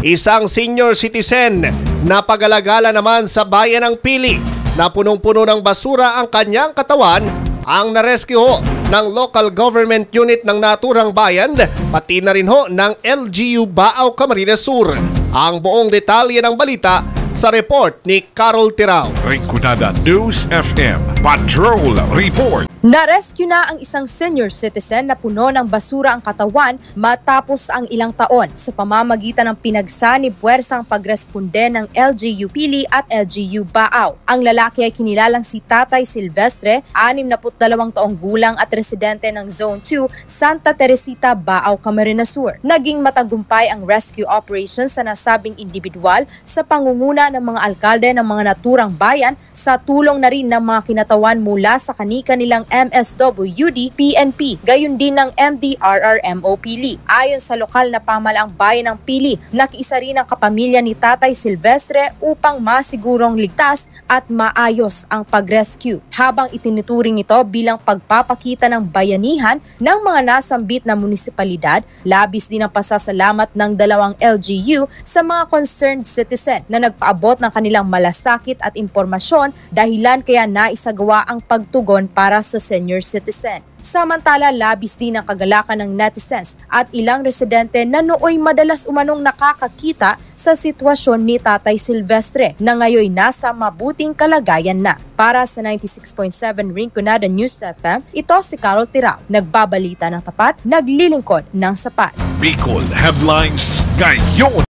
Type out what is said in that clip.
Isang senior citizen na pag-alagala naman sa bayan ng Pili na punong-puno ng basura ang kanyang katawan ang narescue ng local government unit ng naturang bayan pati na rin ng LGU Baaw, Camarines Sur. Ang buong detalye ng balita sa report ni Carol Tirao. Rinconada News FM Patrol Report. Narescue na ang isang senior citizen na puno ng basura ang katawan matapos ang ilang taon sa pamamagitan ng pinagsanib puwersang pagresponde ng LGU Pili at LGU Baaw. Ang lalaki ay kinilalang si Tatay Silvestre, 62 taong gulang at residente ng Zone 2, Santa Teresita, Baaw, Camarines Sur. Naging matagumpay ang rescue operation sa nasabing individual sa pangunguna ng mga alkalde ng mga naturang bayan sa tulong na rin ng mga kinatawan mula sa kani-kanilang MSWD, PNP, gayon din ng MDRRMO Pili. Ayon sa lokal na pamalaang bayan ng Pili, nakiisa rin ang kapamilya ni Tatay Silvestre upang masigurong ligtas at maayos ang pag-rescue. Habang itinuturing ito bilang pagpapakita ng bayanihan ng mga nasambit na munisipalidad, labis din ang pasasalamat ng dalawang LGU sa mga concerned citizen na nagpaabot ng kanilang malasakit at impormasyon dahilan kaya naisagawa ang pagtugon para sa senior citizen. Samantala, labis din ang kagalakan ng netizens at ilang residente na nooy madalas umanong nakakakita sa sitwasyon ni Tatay Silvestre na ngayon nasa mabuting kalagayan na. Para sa 96.7 Rinconada News FM, ito si Carol Tirao. Nagbabalita ng tapat, naglilingkod ng sapat. Bicol Headlines ngayon.